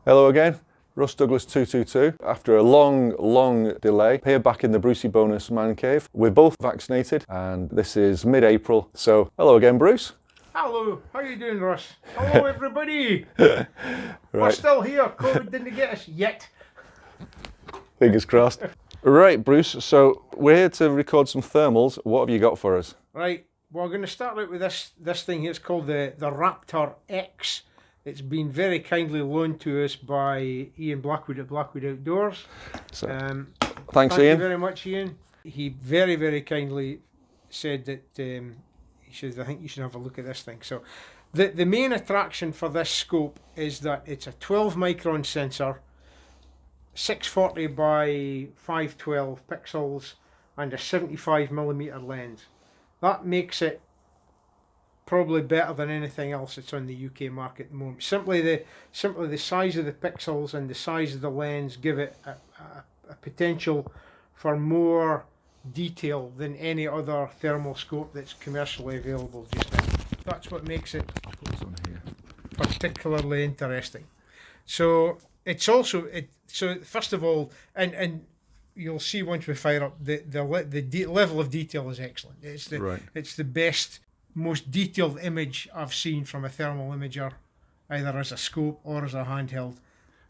Hello again, Russ Douglas 222. After a long delay, here back in the Brucey Bonus man cave. We're both vaccinated and this is mid-April. So hello again, Bruce. Hello, how you doing, Russ? Hello, everybody. Right. We're still here. COVID didn't get us yet. Fingers crossed. Right, Bruce, so we're here to record some thermals. What have you got for us? Right, we're going to start out with this thing here. It's called the Raptor-X. It's been very kindly loaned to us by Ian Blackwood of BlackwoodOutdoors. So, Thank Ian. you very much, Ian. He very kindly said that I think you should have a look at this thing. So the main attraction for this scope is that it's a 12 micron sensor, 640 by 512 pixels, and a 75mm lens. That makes it probably better than anything else that's on the UK market at the moment. Simply the size of the pixels and the size of the lens give it a potential for more detail than any other thermal scope that's commercially available just now. That's what makes it particularly interesting. So it's also so first of all, and you'll see once we fire up, the level of detail is excellent. It's the best, most detailed image I've seen from a thermal imager, either as a scope or as a handheld,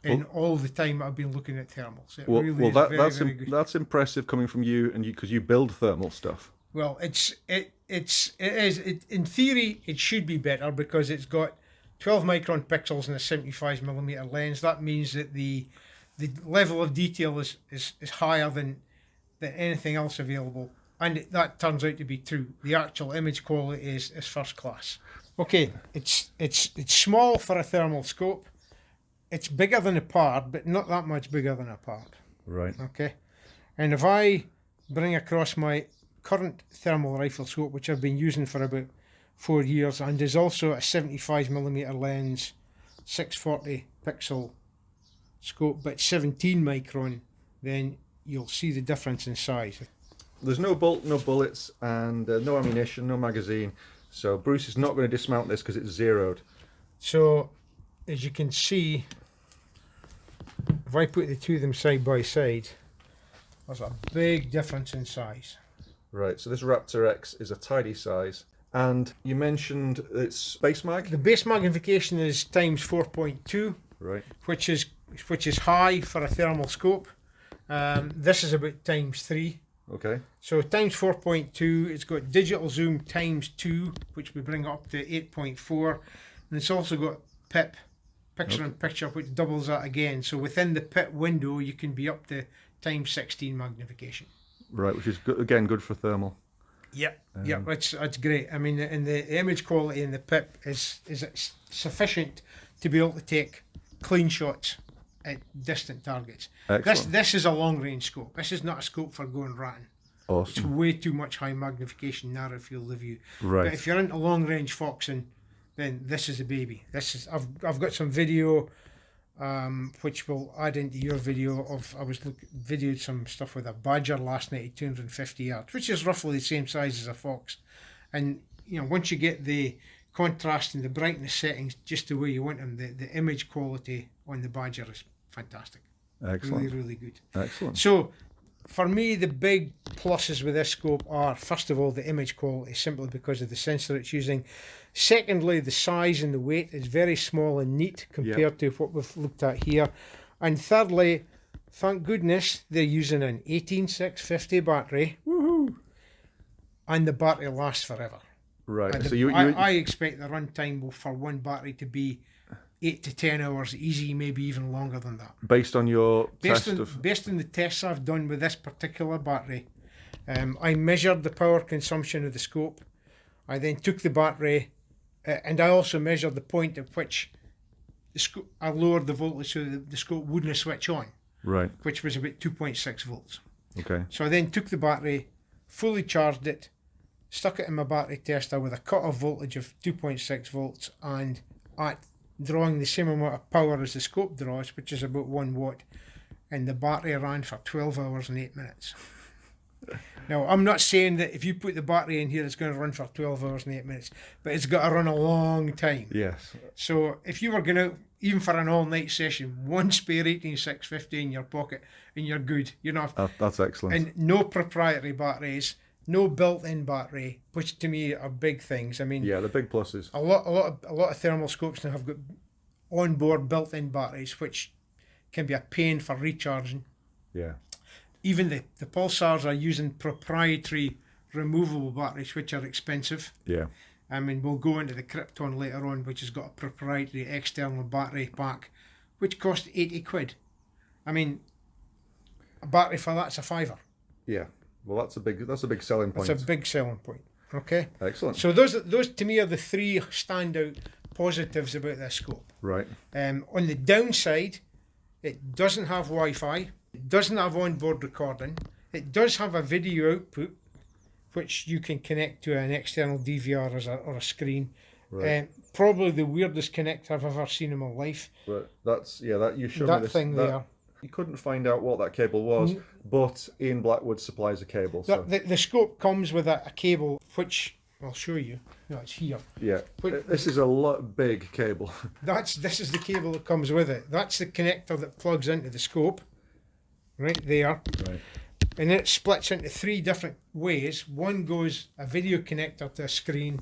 in all the time I've been looking at thermals. It really is very good. That's impressive coming from you, and because you build thermal stuff. Well, it is in theory it should be better because it's got 12 micron pixels and a 75mm lens. That means that the level of detail is higher than anything else available, and that turns out to be true. The actual image quality is first class. Okay, it's small for a thermal scope. It's bigger than a pard, but not that much bigger than a pard. Right. Okay, and if I bring across my current thermal rifle scope, which I've been using for about 4 years, and is also a 75mm lens, 640 pixel scope, but 17 micron, then you'll see the difference in size. There's no bolt, no bullets, and no ammunition, no magazine. So Bruce is not going to dismount this because it's zeroed. So, as you can see, if I put the two of them side by side, there's a big difference in size. Right, so this Raptor-X is a tidy size. And you mentioned its base mag? The base magnification is times 4.2, right, which is high for a thermal scope. This is about times 3. Okay. So times 4.2, it's got digital zoom times 2, which we bring up to 8.4, and it's also got PIP, picture in picture, which doubles that again. So within the PIP window, you can be up to times 16 magnification. Right, which is good, again good for thermal. Yep, it's great. I mean, and the image quality in the PIP is sufficient to be able to take clean shots at distant targets. Excellent. This is a long range scope. This is not a scope for going ratting. Awesome. It's way too much high magnification narrow field of view. Right. But if you're into long range foxing, then this is a baby. I've got some video, which we'll add into your video of videoed some stuff with a badger last night at 250 yards, which is roughly the same size as a fox. And once you get the contrast and the brightness settings just the way you want them, the image quality on the badger is fantastic. Excellent. Really good. Excellent. So for me, the big pluses with this scope are, first of all, the image quality, simply because of the sensor it's using. Secondly, the size and the weight is very small and neat compared to what we've looked at here. And thirdly, thank goodness they're using an 18650 battery. Woohoo! And the battery lasts forever. Right. And so I expect the runtime for one battery to be 8 to 10 hours easy, maybe even longer than that. Based on your based on the tests I've done with this particular battery, I measured the power consumption of the scope. I then took the battery, and I also measured the point at which I lowered the voltage so that the scope wouldn't switch on. Right. Which was about 2.6 volts. Okay. So I then took the battery, fully charged it, stuck it in my battery tester with a cut-off voltage of 2.6 volts, and at drawing the same amount of power as the scope draws, which is about 1 watt, and the battery ran for 12 hours and 8 minutes. Now, I'm not saying that if you put the battery in here, it's going to run for 12 hours and 8 minutes, but it's got to run a long time. Yes. So if you were going out, even for an all-night session, one spare 18650 in your pocket and you're good. You're not. That's excellent. And no proprietary batteries, no built-in battery, which to me are big things. I mean, yeah, the big pluses. a lot of thermal scopes now have got onboard built-in batteries, which can be a pain for recharging. Yeah. Even the pulsars are using proprietary removable batteries, which are expensive. Yeah. I mean, we'll go into the Krypton later on, which has got a proprietary external battery pack, which cost 80 quid. I mean, a battery for that's a fiver. Yeah. Well, that's a big selling point. That's a big selling point. Okay. Excellent. So those to me are the three standout positives about this scope. Right. On the downside, it doesn't have Wi-Fi. It doesn't have onboard recording. It does have a video output, which you can connect to an external DVR or a screen. Right. Probably the weirdest connector I've ever seen in my life. But that you showed me That this thing there. You couldn't find out what that cable was, but Ian Blackwood supplies a cable. So. The scope comes with a cable, which I'll show you. No, it's here. Yeah, this is a big cable. This is the cable that comes with it. That's the connector that plugs into the scope, right there. Right. And it splits into three different ways. One goes a video connector to a screen.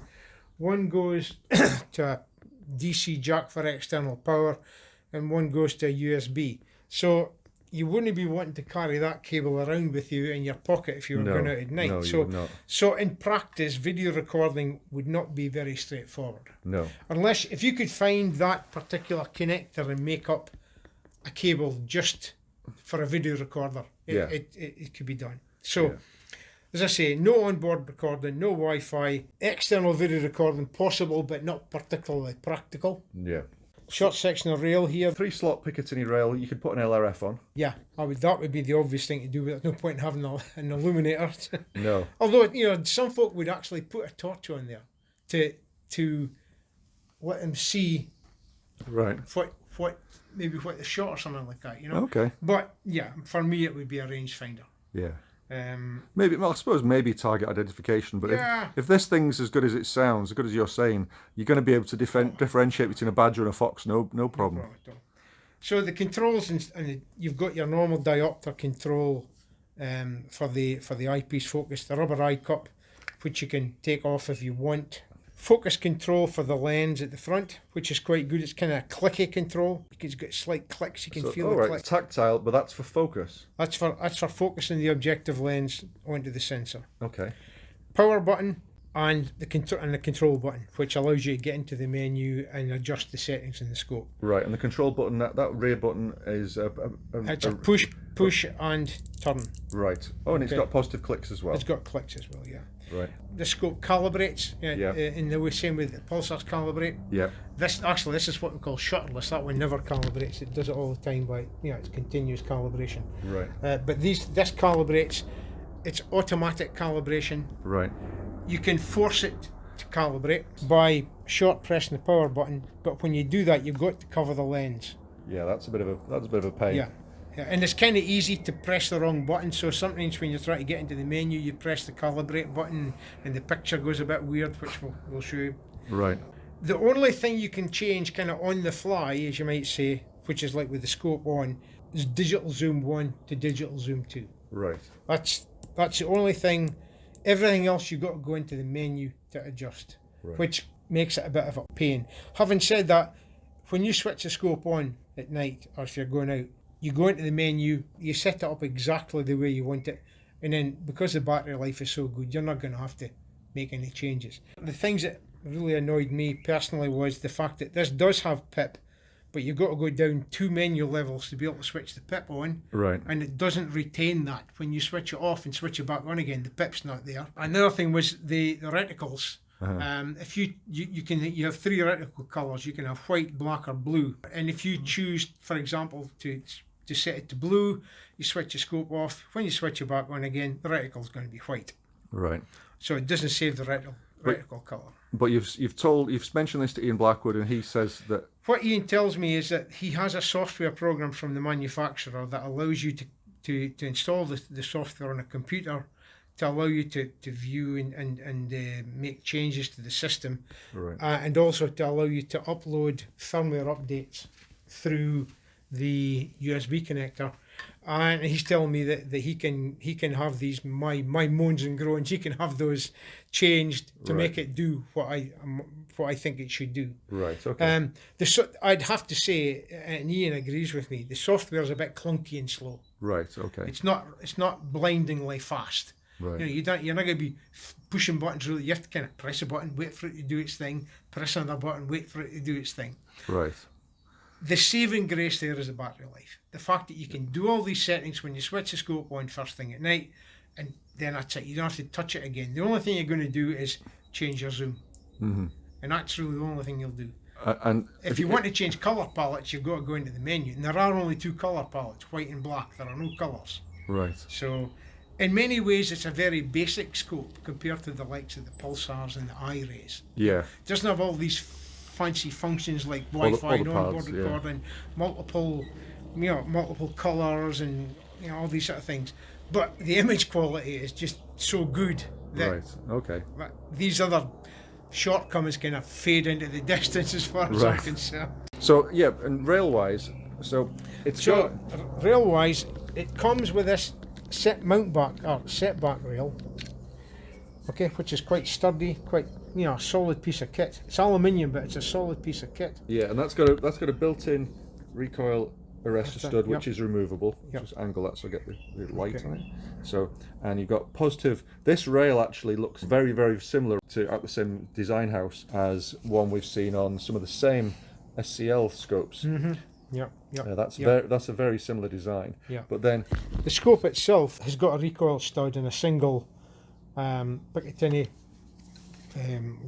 One goes to a DC jack for external power, and one goes to a USB. So you wouldn't be wanting to carry that cable around with you in your pocket if you were going out at night. No, you would not. So in practice, video recording would not be very straightforward. No. Unless if you could find that particular connector and make up a cable just for a video recorder, it could be done. So, as I say, no onboard recording, no Wi-Fi, external video recording possible, but not particularly practical. Yeah. Short section of rail here. 3-slot Picatinny rail. You could put an LRF on. Yeah, that would be the obvious thing to do, but there's no point in having an illuminator. No. Although, some folk would actually put a torch on there to let them see what the shot or something like that, Okay. But yeah, for me it would be a rangefinder. Yeah. I suppose maybe target identification, but if this thing's as good as it sounds, as good as you're saying, you're going to be able to differentiate between a badger and a fox, no problem. So the controls, and you've got your normal diopter control for the eyepiece focus, the rubber eye cup, which you can take off if you want. Focus control for the lens at the front, which is quite good. It's kind of a clicky control. It's got slight clicks. You can feel the click. It's tactile, but that's for focus. That's for focusing the objective lens onto the sensor. Okay. Power button and the control button, which allows you to get into the menu and adjust the settings in the scope. Right, and the control button, that rear button is it's a push and turn. Right. Oh, and it's got positive clicks as well. It's got clicks as well, yeah. Right. The scope calibrates in the same way that pulsars calibrate. Yeah. This is what we call shutterless. That one never calibrates. It does it all the time by it's continuous calibration. Right. But this calibrates. It's automatic calibration. Right. You can force it to calibrate by short pressing the power button, but when you do that, you've got to cover the lens. Yeah, that's a bit of a pain. Yeah, and it's kind of easy to press the wrong button. So sometimes when you're trying to get into the menu, you press the calibrate button, and the picture goes a bit weird, which we'll show you. Right. The only thing you can change kind of on the fly, as you might say, which is like with the scope on, is digital zoom 1 to digital zoom 2. Right. That's the only thing. Everything else you've got to go into the menu to adjust, which makes it a bit of a pain. Having said that, when you switch the scope on at night, or if you're going out, you go into the menu, you set it up exactly the way you want it, and then because the battery life is so good, you're not going to have to make any changes. The things that really annoyed me personally was the fact that this does have PIP, but you've got to go down 2 menu levels to be able to switch the PIP on. Right. And it doesn't retain that. When you switch it off and switch it back on again, the PIP's not there. Another thing was the reticles. If you have 3 reticle colours, you can have white, black or blue. And if you choose, for example, to set it to blue, you switch the scope off. When you switch it back on again, the reticle's going to be white. Right. So it doesn't save the reticle colour. But you've mentioned this to Ian Blackwood, and he says that what Ian tells me is that he has a software program from the manufacturer that allows you to install the software on a computer to allow you to view and make changes to the system, Right. and also to allow you to upload firmware updates through the USB connector. And he's telling me that he can have these my moans and groans. He can have those changed to make it do what I think it should do. Right. Okay. I'd have to say, and Ian agrees with me, the software is a bit clunky and slow. Right. Okay. It's not blindingly fast. Right. You're not going to be pushing buttons really. You have to kind of press a button, wait for it to do its thing, press another button, wait for it to do its thing. Right. The saving grace there is the battery life. The fact that you can do all these settings when you switch the scope on first thing at night, and then that's it. You don't have to touch it again. The only thing you're going to do is change your zoom. Mm-hmm. And that's really the only thing you'll do. And if you want to change colour palettes, you've got to go into the menu. And there are only 2 colour palettes, white and black. There are no colours. Right. So, in many ways, it's a very basic scope compared to the likes of the pulsars and the iRays. Yeah. It doesn't have all these fancy functions like Wi-Fi and onboard recording, multiple colours, and all these sort of things. But the image quality is just so good that, that these other shortcomings kind of fade into the distance as far as I'm concerned. So yeah, and rail-wise, so rail-wise, it comes with this setback rail, okay, which is quite sturdy, quite a solid piece of kit. It's aluminium, but it's a solid piece of kit. Yeah, and that's got a built-in recoil arrestor stud, which is removable. Just angle that so I get the light on it. So, and you've got positive. This rail actually looks very, very similar to at the same design house as one we've seen on some of the same SCL scopes. Mm-hmm. That's a very similar design. Yeah. But then the scope itself has got a recoil stud and a single Picatinny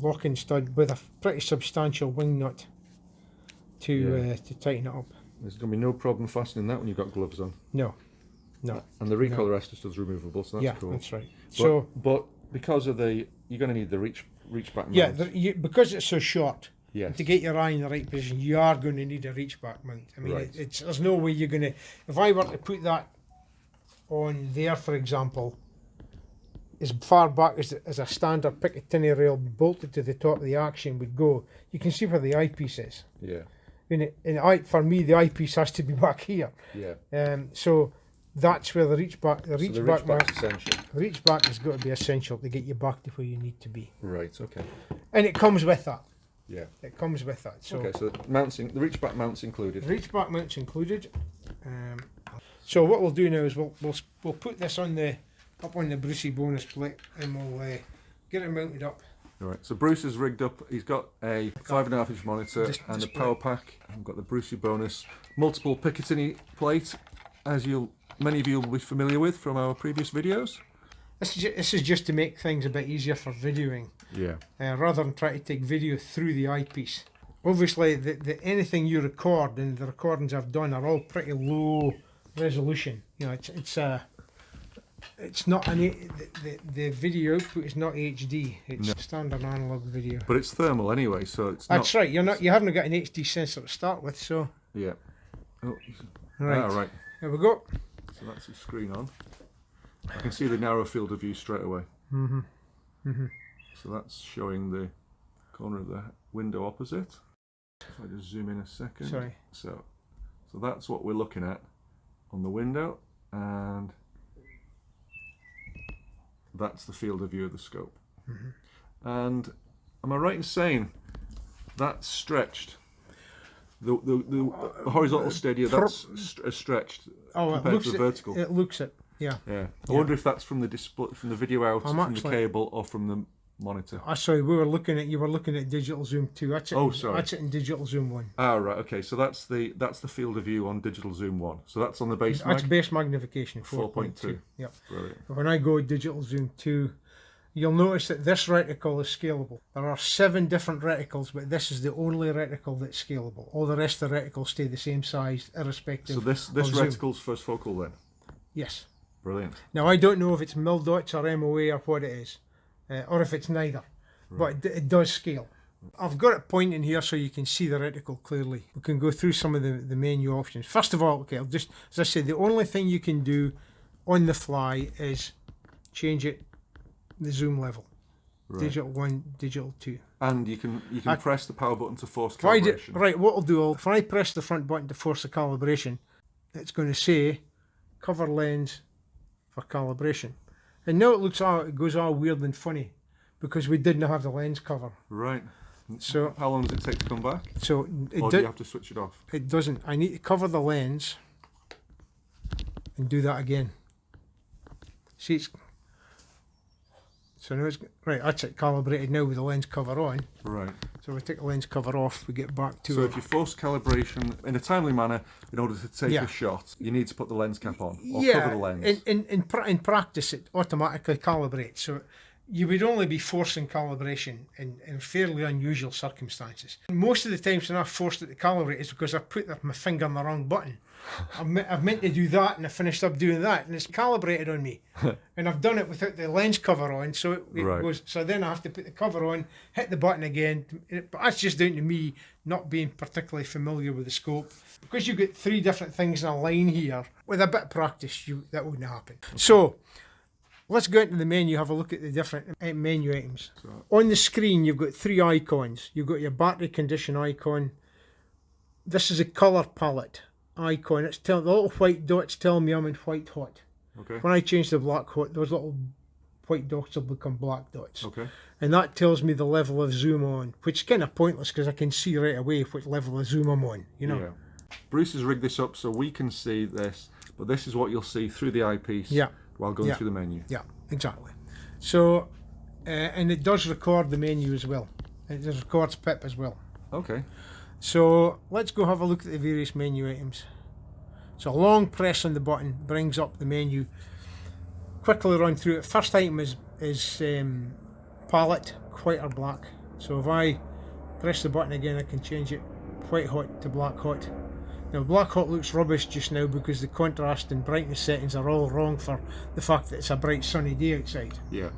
locking stud with a pretty substantial wing nut to tighten it up. There's going to be no problem fastening that when you've got gloves on. No. And the recoil arrestor stud's removable, so that's cool. Yeah, that's right. But because of you're going to need the reach back mount. Yeah, because it's so short. Yes. To get your eye in the right position, you are going to need a reach back mount. I mean, there's no way you're going to. If I were to put that on there, for example, as far back as a standard Picatinny rail bolted to the top of the action would go, you can see where the eyepiece is. Yeah. For me, the eyepiece has to be back here. Yeah. So that's where the reach back mount essential. The reach back has got to be essential to get you back to where you need to be. Right. Okay. And it comes with that. Yeah. It comes with that. So okay. So the reach back mount's included. The reach back mount's included. So what we'll do now is we'll put this up on the Brucey bonus plate, and we'll get it mounted up. Right, so Bruce is rigged up. He's got a 5.5 inch monitor and a power pack. I've got the Brucey bonus multiple Picatinny plate, as many of you will be familiar with from our previous videos. This is just to make things a bit easier for videoing. Yeah. Rather than try to take video through the eyepiece. Obviously, anything you record and the recordings I've done are all pretty low resolution. It's not the video output is not HD. It's standard analog video. But it's thermal anyway, so it's That's right. You haven't got an HD sensor to start with, so. Yeah. Oh. Right. There we go. So that's the screen on. I can see the narrow field of view straight away. Mm-hmm. Mm-hmm. So that's showing the corner of the window opposite. If I just zoom in a second. Sorry. So that's what we're looking at on the window, and that's the field of view of the scope. Mm-hmm. And am I right in saying that's stretched? The horizontal stadia, that's stretched compared to the vertical. It looks it. Yeah. I wonder if that's from the display, from the video out, from the cable, or from the monitor. Sorry, you were looking at digital zoom 2. That's it. Sorry. That's it in digital zoom 1. Right. Okay. So that's the field of view on digital zoom 1. So that's on the base. That's base magnification 4.2. Yep. Brilliant. When I go digital zoom 2, you'll notice that this reticle is scalable. There are 7 different reticles, but this is the only reticle that's scalable. All the rest of the reticles stay the same size, irrespective. So this reticle's first focal then? Yes. Brilliant. Now I don't know if it's mil dots or MOA or what it is, or if it's neither, but it does scale. I've got it pointing here so you can see the reticle clearly. We can go through some of the menu options. First of all, as I said, the only thing you can do on the fly is change it the zoom level. Right. Digital 1, digital 2. And you can press the power button to force calibration. Right, what I'll do, if I press the front button to force the calibration, it's going to say cover lens for calibration. And now it goes all weird and funny because we didn't have the lens cover. Right. So how long does it take to come back? So or do you have to switch it off? It doesn't. I need to cover the lens and do that again. See, so now it's right. That's it calibrated now with the lens cover on. Right. So we take the lens cover off. We get back to. So if you force calibration in a timely manner in order to take a shot, you need to put the lens cap on or cover the lens. In practice, it automatically calibrates. So you would only be forcing calibration in fairly unusual circumstances. Most of the times when I've forced it to calibrate is because I've put my finger on the wrong button. I've meant to do that and I finished up doing that and it's calibrated on me. And I've done it without the lens cover on, so it goes. So then I have to put the cover on, hit the button again. But that's just down to me not being particularly familiar with the scope. Because you get 3 different things in a line here, with a bit of practice, that wouldn't happen. So let's go into the menu, have a look at the different menu items. On the screen, you've got 3 icons. You've got your battery condition icon. This is a colour palette icon. The little white dots tell me I'm in white hot. Okay. When I change to black hot, those little white dots will become black dots. Okay. And that tells me the level of zoom on, which is kind of pointless because I can see right away what level of zoom I'm on, you know. Yeah. Bruce has rigged this up so we can see this, but this is what you'll see through the eyepiece while going through the menu. Yeah, exactly. So, and it does record the menu as well. It does records PIP as well. Okay. So let's go have a look at the various menu items. So a long press on the button brings up the menu. Quickly run through it. First item is palette, white or black. So if I press the button again, I can change it white hot to black hot. Now black hot looks rubbish just now because the contrast and brightness settings are all wrong for the fact that it's a bright sunny day outside. Yeah.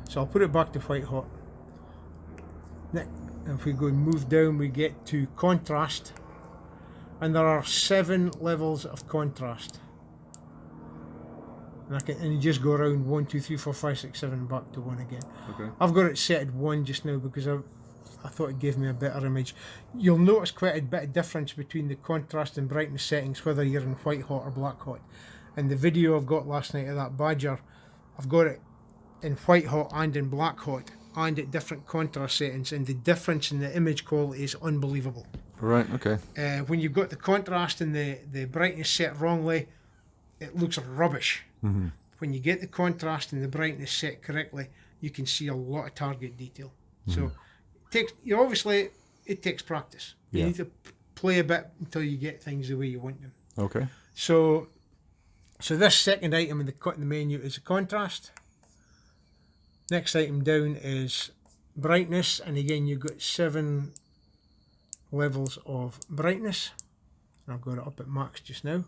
So I'll put it back to white hot. Next, if we go and move down, we get to contrast, and there are 7 levels of contrast. And you just go around 1, 2, 3, 4, 5, 6, 7 back to 1 again. Okay. I've got it set at 1 just now because I thought it gave me a better image. You'll notice quite a bit of difference between the contrast and brightness settings whether you're in white hot or black hot. And the video I've got last night of that Badger, I've got it in white hot and in black hot and at different contrast settings, and the difference in the image quality is unbelievable. Right, okay. When you've got the contrast and the brightness set wrongly, it looks rubbish. Mm-hmm. When you get the contrast and the brightness set correctly, you can see a lot of target detail. So it takes practice. You need to play a bit until you get things the way you want them. Okay. So this second item in the menu is a contrast. Next item down is brightness, and again you've got 7 levels of brightness. I've got it up at max just now.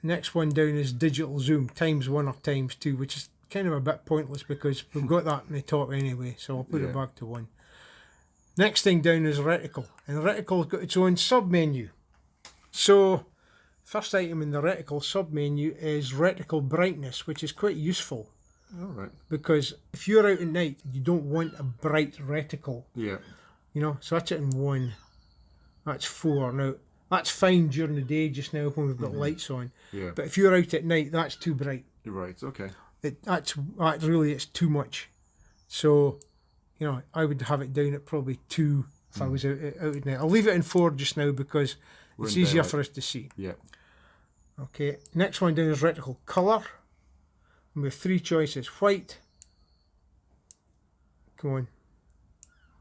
Next one down is digital zoom, ×1 or ×2, which is kind of a bit pointless because we've got that in the top anyway, so I'll put it back to 1. Next thing down is reticle, and reticle's got its own sub-menu. So, first item in the reticle sub-menu is reticle brightness, which is quite useful. All right. Because if you're out at night, you don't want a bright reticle. Yeah. You know, so that's it in 1. That's 4. Now, that's fine during the day just now when we've got lights on. Yeah. But if you're out at night, that's too bright. Right, okay. It's too much. So, you know, I would have it down at probably 2 if I was out at night. I'll leave it in 4 just now because it's easier for us to see. Yeah. Okay, next one down is reticle colour. And we have 3 choices. White. Come on.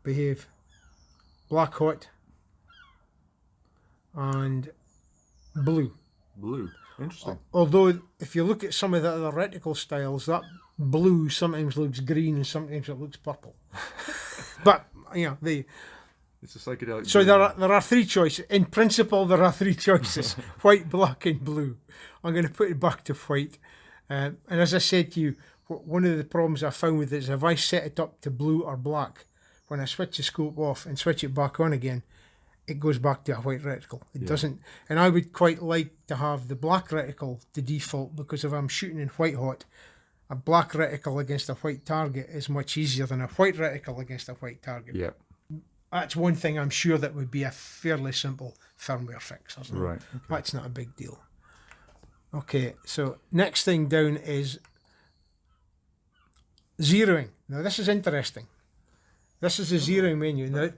Behave. Black hot. And blue. Blue. Interesting. Although, if you look at some of the other reticle styles, that blue sometimes looks green and sometimes it looks purple. But, you know, it's a psychedelic. So there are 3 choices. In principle, there are 3 choices. White, black and blue. I'm going to put it back to white. And as I said to you, one of the problems I found with it is if I set it up to blue or black, when I switch the scope off and switch it back on again, it goes back to a white reticle. It doesn't, and I would quite like to have the black reticle the default, because if I'm shooting in white hot, a black reticle against a white target is much easier than a white reticle against a white target. Yeah. That's one thing I'm sure that would be a fairly simple firmware fix. Right. Okay. That's not a big deal. Okay, so next thing down is zeroing. Now this is interesting. This is the zeroing menu. Now,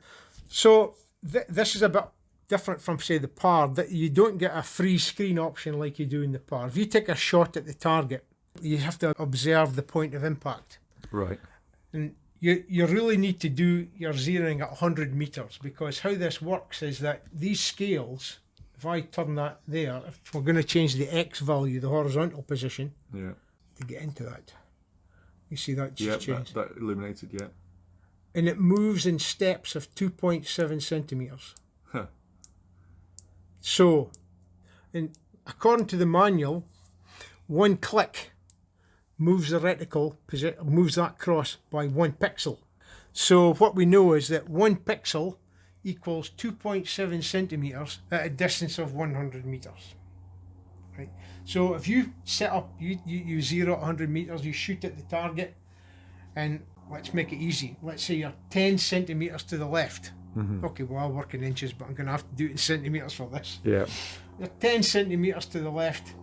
so this is a bit different from, say, the PAR, that you don't get a free screen option like you do in the PAR. If you take a shot at the target, you have to observe the point of impact. Right. And you really need to do your zeroing at 100 meters, because how this works is that these scales, if I turn that there, if we're going to change the X value, the horizontal position, to get into that, you see that just changed. That illuminated, yeah. And it moves in steps of 2.7 centimeters. Huh. So, and according to the manual, one click moves the reticle, moves that cross by 1 pixel. So what we know is that 1 pixel equals 2.7 centimeters at a distance of 100 meters. Right. So if you set up, you zero at 100 meters, you shoot at the target, and let's make it easy. Let's say you're 10 centimeters to the left. Okay, well, I'll work in inches, but I'm going to have to do it in centimeters for this. Yeah. You're 10 centimeters to the left.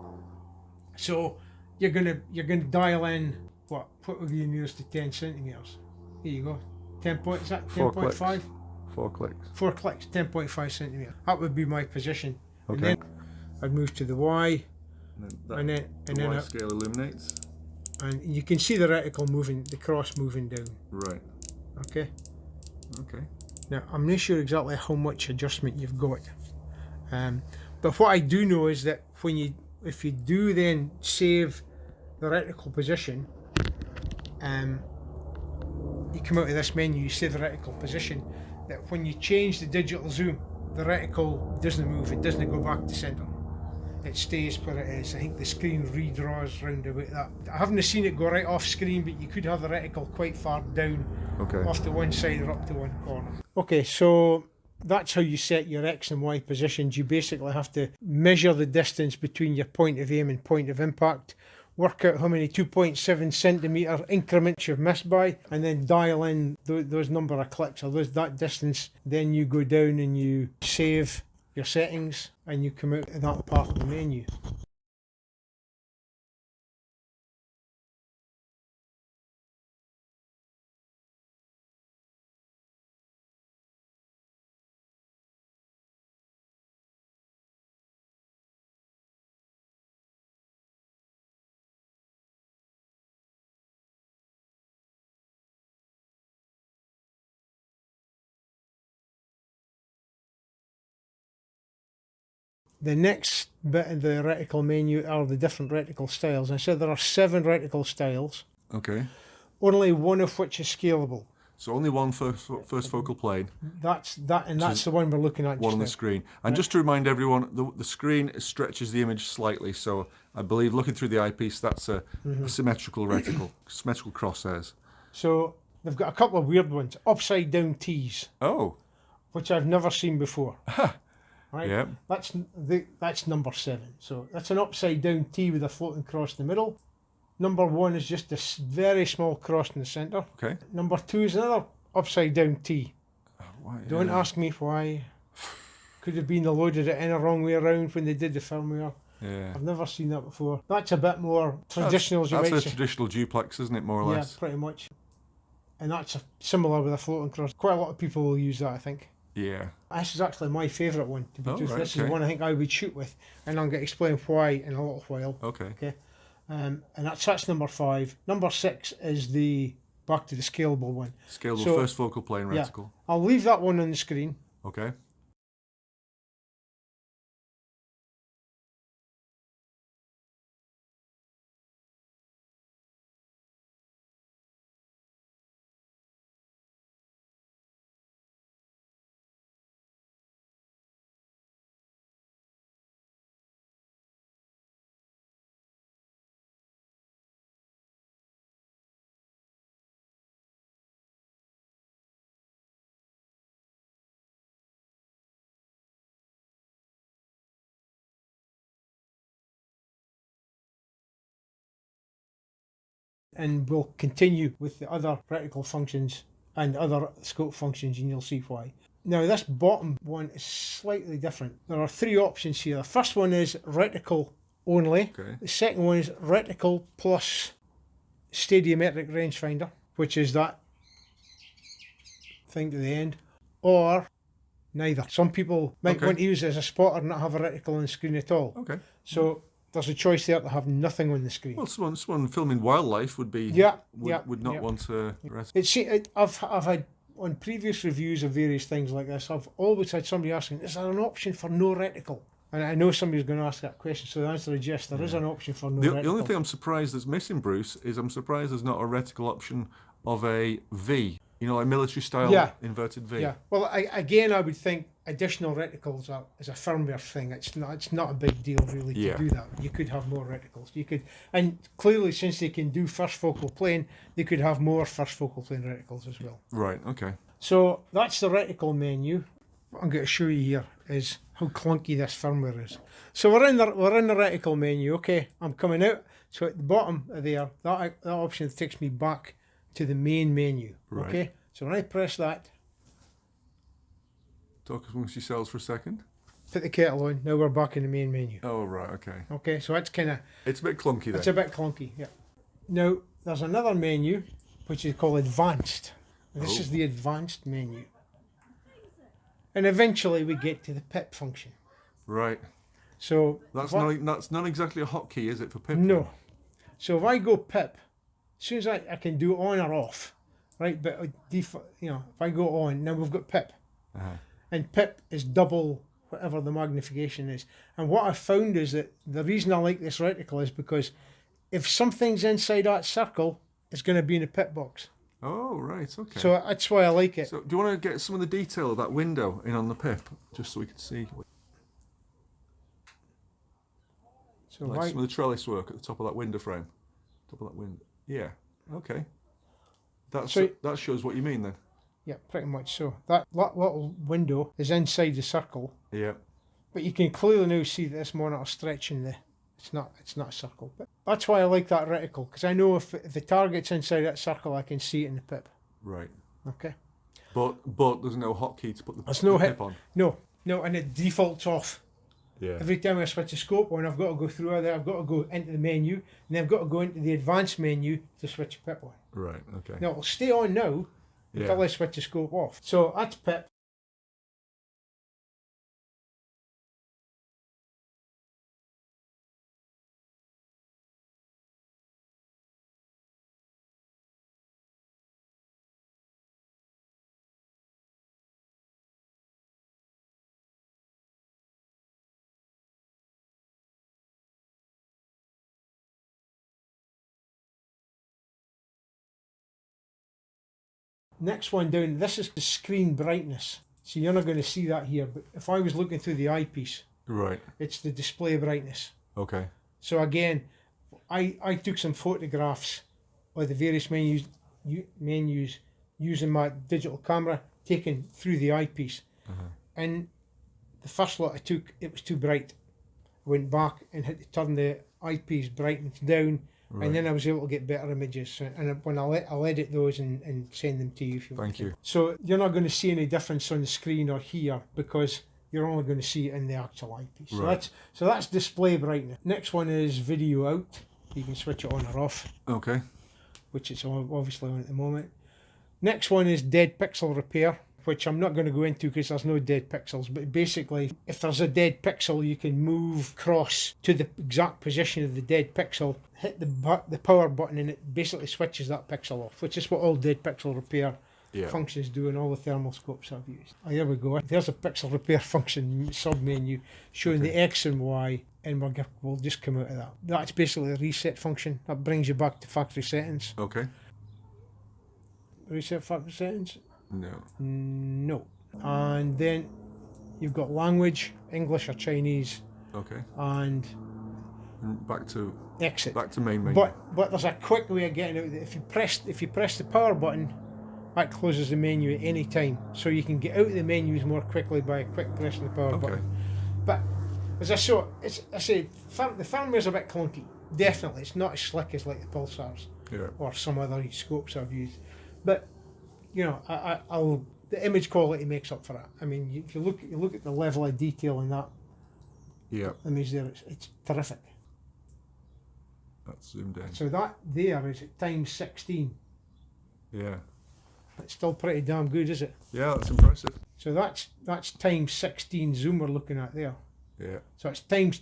So you're gonna dial in what would be nearest to 10 centimeters. Here you go. 10 point, is that 10.5? 4 clicks. 4 clicks, 10.5 centimeters. That would be my position. Okay. And then I'd move to the Y, And then the Y scale illuminates. And you can see the reticle moving, the cross moving down. Right. Okay. Okay. Now I'm not sure exactly how much adjustment you've got, but what I do know is that if you do then save the reticle position, you come out of this menu, you save the reticle position, that when you change the digital zoom, the reticle doesn't move, it doesn't go back to center. It stays where it is. I think the screen redraws round about that. I haven't seen it go right off screen, but you could have the reticle quite far down, off to one side or up to one corner. Okay, so that's how you set your X and Y positions. You basically have to measure the distance between your point of aim and point of impact, work out how many 2.7 centimeter increments you've missed by, and then dial in those number of clicks or that distance. Then you go down and you save your settings, and you come out of that part of the menu. The next bit of the reticle menu are the different reticle styles. I said there are 7 reticle styles. Okay. Only one of which is scalable. So only one first focal plane. That's the one we're looking at. One on the screen. And just to remind everyone, the screen stretches the image slightly. So I believe looking through the eyepiece, that's a symmetrical reticle, symmetrical crosshairs. So they've got a couple of weird ones. Upside down T's. Oh. Which I've never seen before. Right? Yeah. That's number 7. So that's an upside down T with a floating cross in the middle. Number 1 is just a very small cross in the centre. Okay. Number 2 is another upside down T. Why, Don't ask me why. Could have been they loaded it in a wrong way around when they did the firmware. Yeah. I've never seen that before. That's a bit more traditional, as you might say. That's a traditional duplex, isn't it, more or less? Yeah, pretty much. And that's similar with a floating cross. Quite a lot of people will use that, I think. Yeah. This is actually my favourite one, to be truthful. Right, this is the one I think I would shoot with, and I'm going to explain why in a little while. Okay. And that's number 5. Number 6 is back to the scalable one. Scalable first focal plane reticle. Yeah, I'll leave that one on the screen. Okay. and we'll continue with the other reticle functions and other scope functions, and you'll see why. Now this bottom one is slightly different. There are three options here. The first one is reticle only. Okay. The second one is reticle plus stadiometric rangefinder, which is that thing to the end, or neither. Some people might want to use it as a spotter and not have a reticle on the screen at all. Okay. So there's a choice there to have nothing on the screen. Well, someone filming wildlife would be would not want to. I've had on previous reviews of various things like this, I've always had somebody asking, is there an option for no reticle? And I know somebody's going to ask that question, so the answer is yes, there is an option for no reticle. The only thing I'm surprised that's missing, Bruce, is I'm surprised there's not a reticle option of a V. You know, like military style inverted V. Yeah. Well, I would think additional reticles is a firmware thing. It's not a big deal really to do that. You could have more reticles. You could, and clearly since they can do first focal plane, they could have more first focal plane reticles as well. Right. Okay. So that's the reticle menu. What I'm going to show you here is how clunky this firmware is. So we're in the reticle menu. Okay, I'm coming out. So at the bottom of there, that option takes me back to the main menu. Right. Okay, so when I press that, talk amongst yourselves for a second. Put the kettle on. Now we're back in the main menu. Oh right, okay. Okay, so that's kind of. It's a bit clunky then. It's a bit clunky, yeah. Now there's another menu which is called Advanced. This is the Advanced menu, and eventually we get to the pip function. Right. So that's not exactly a hotkey, is it, for pip? No. So if I go pip, as soon as I can do on or off, right? But if I go on, now we've got pip, and pip is double whatever the magnification is. And what I found is that the reason I like this reticle is because if something's inside that circle, it's going to be in the pip box. Oh right, okay. So that's why I like it. So do you want to get some of the detail of that window in on the pip, just so we can see? So like some of the trellis work at the top of that window frame, top of that window. Yeah. Okay. That shows what you mean then. Yeah, pretty much so. That little window is inside the circle. Yeah. But you can clearly now see that this monitor stretching it's not a circle. But that's why I like that reticle, because I know if the target's inside that circle, I can see it in the pip. Right. Okay. But there's no hotkey to put the pip on. No, and it defaults off. Yeah. Every time I switch the scope on, I've got to go through there. I've got to go into the menu, and then I've got to go into the advanced menu to switch the pip on. Right. Okay. Now it'll stay on now until I switch the scope off. So that's pip. Next one down, this is the screen brightness. So you're not going to see that here, but if I was looking through the eyepiece, right, it's the display brightness. Okay. So again, I took some photographs of the various menus using my digital camera taken through the eyepiece. And the first lot I took, it was too bright. I went back and had to turn the eyepiece brightness down. Right. And then I was able to get better images, and when I'll edit those and send them to you if you want. Thank you. So you're not going to see any difference on the screen or here because you're only going to see it in the actual eyepiece. Right. So that's display brightness. Next one is video out. You can switch it on or off. Okay. Which it's obviously on at the moment. Next one is dead pixel repair, which I'm not going to go into because there's no dead pixels, but basically if there's a dead pixel you can move across to the exact position of the dead pixel, hit the power button, and it basically switches that pixel off, which is what all dead pixel repair functions do in all the thermal scopes I've used. Oh, here we go. There's a pixel repair function sub-menu showing the X and Y, and we'll just come out of that. That's basically a reset function. That brings you back to factory settings. Okay. Reset factory settings? No. And then you've got language, English or Chinese. Okay. And back to exit. Back to main menu. But there's a quick way of getting out of it. If you press the power button, that closes the menu at any time. So you can get out of the menus more quickly by a quick pressing the power button. But as I said, the firmware's a bit clunky. Definitely, it's not as slick as like the Pulsars. or some other scopes I've used. But you know, I'll the image quality makes up for it. I mean, if you look at the level of detail in that image there, it's terrific. That's zoomed in. So that there is at times 16. Yeah. It's still pretty damn good, is it? Yeah, that's impressive. So that's times 16 zoom we're looking at there. Yeah. So it's times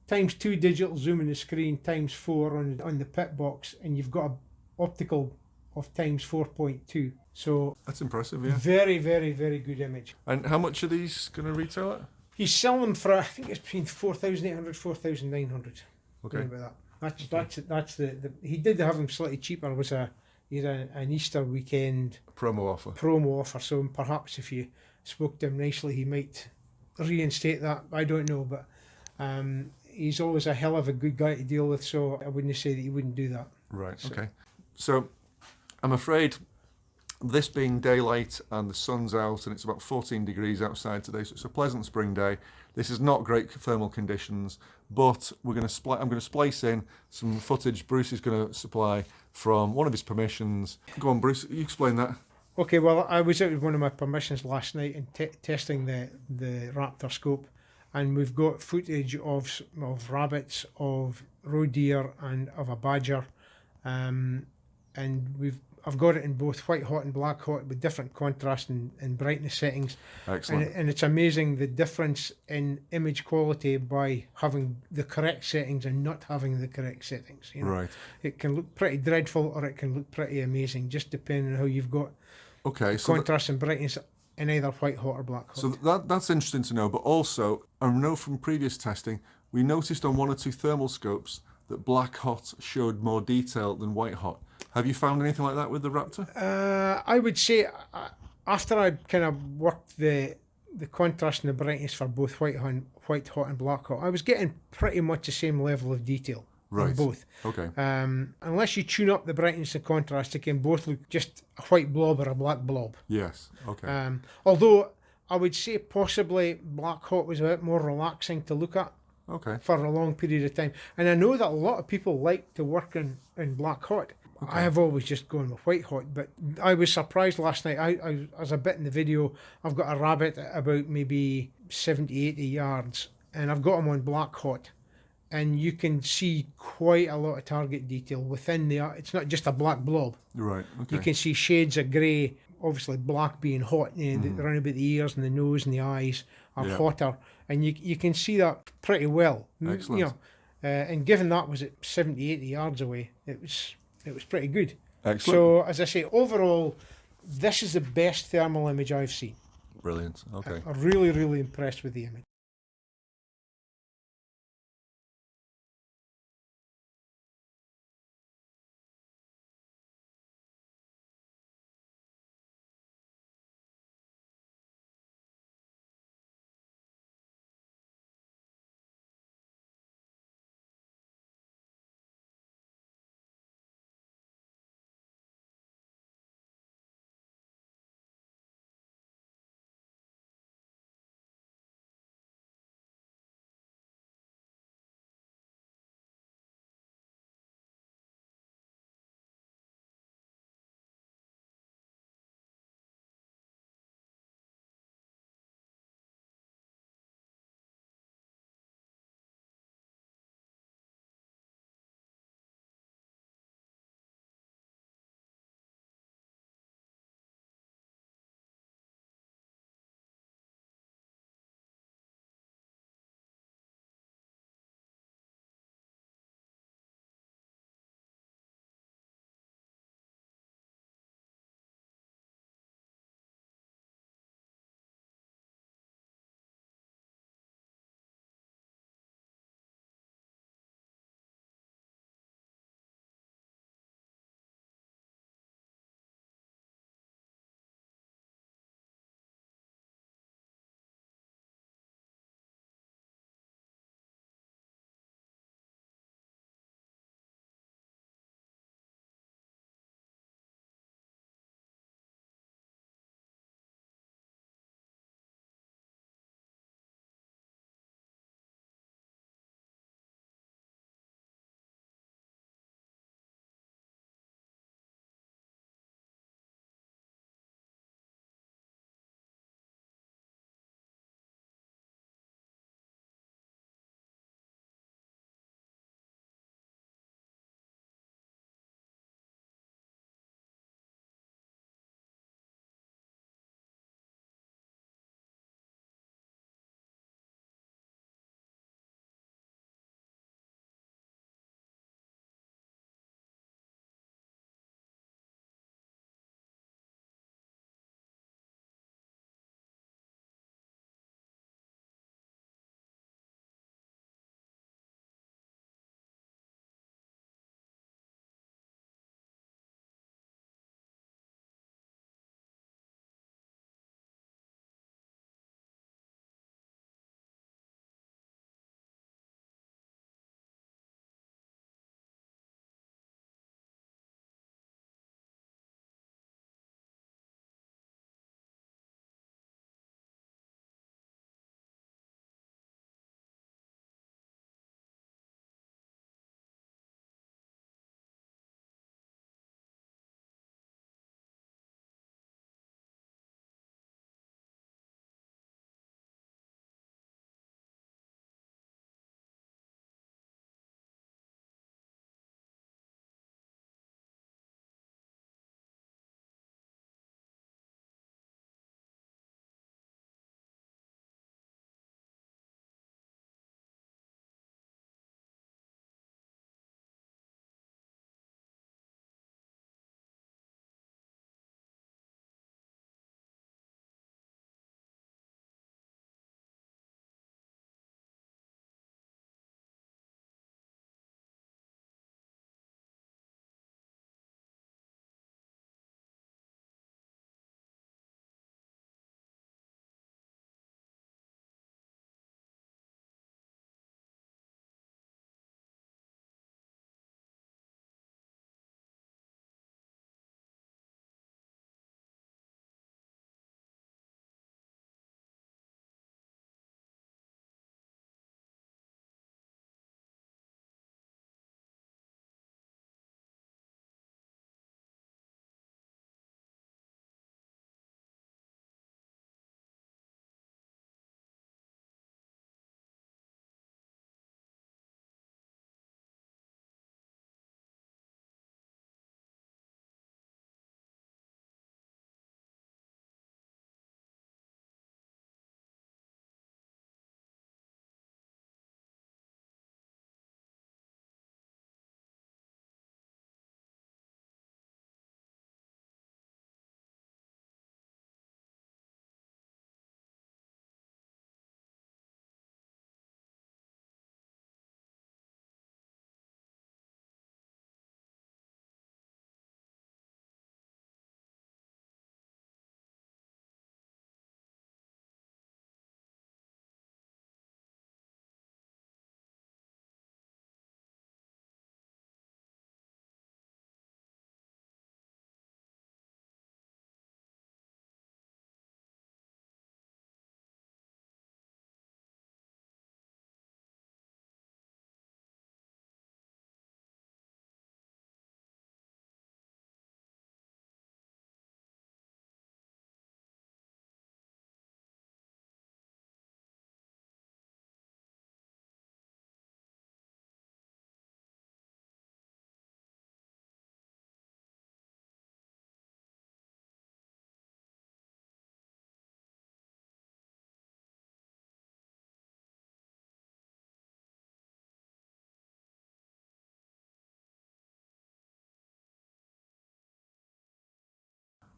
2 digital zoom in the screen, times 4 on the pit box, and you've got a optical of times 4.2. So that's impressive, yeah. Very, very, very good image. And how much are these going to retail at? He's selling them for, I think it's between 4,800, 4,900. Okay. About that. That's the he did have them slightly cheaper. He had an Easter weekend promo offer. So perhaps if you spoke to him nicely, he might reinstate that. I don't know, but he's always a hell of a good guy to deal with. So I wouldn't say that he wouldn't do that. Right. So. Okay. So I'm afraid, this being daylight and the sun's out and it's about 14 degrees outside today, so it's a pleasant spring day. This is not great thermal conditions, but I'm going to splice in some footage Bruce is going to supply from one of his permissions. Go on, Bruce, you explain that. Okay, well, I was out with one of my permissions last night and testing the Raptor scope, and we've got footage of rabbits, of roe deer, and of a badger, and I've got it in both white hot and black hot with different contrast and brightness settings. Excellent. And it's amazing the difference in image quality by having the correct settings and not having the correct settings. You know? Right. It can look pretty dreadful or it can look pretty amazing, just depending on how you've got contrast and brightness in either white hot or black hot. So that's interesting to know, but also I know from previous testing, we noticed on one or two thermal scopes that black hot showed more detail than white hot. Have you found anything like that with the Raptor? I would say after I kind of worked the contrast and the brightness for both white hot and black hot, I was getting pretty much the same level of detail on both. Okay. Unless you tune up the brightness and contrast, they can both look just a white blob or a black blob. Yes. Okay. Although I would say possibly black hot was a bit more relaxing to look at. Okay. For a long period of time, and I know that a lot of people like to work in black hot. Okay. I have always just gone with white hot, but I was surprised last night. I as a bit in the video, I've got a rabbit at about maybe 70, 80 yards, and I've got him on black hot, and you can see quite a lot of target detail within the. It's not just a black blob. Right. Okay. You can see shades of grey. Obviously, black being hot, around about the ears and the nose and the eyes are hotter, and you can see that pretty well. Excellent. You know, and given that was at 70, 80 yards away, it was pretty good. Excellent. So, as I say, overall, this is the best thermal image I've seen. Brilliant. Okay. I'm really, really impressed with the image.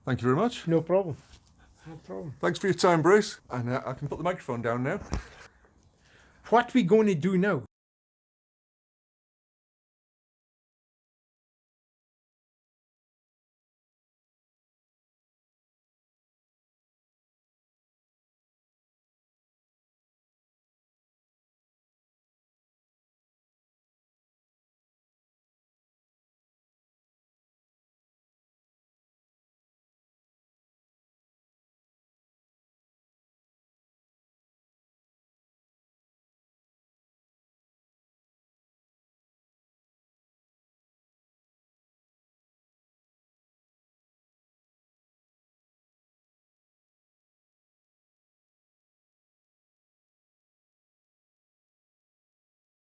Thank you very much. No problem. No problem. Thanks for your time, Bruce. And I can put the microphone down now. What we going to do now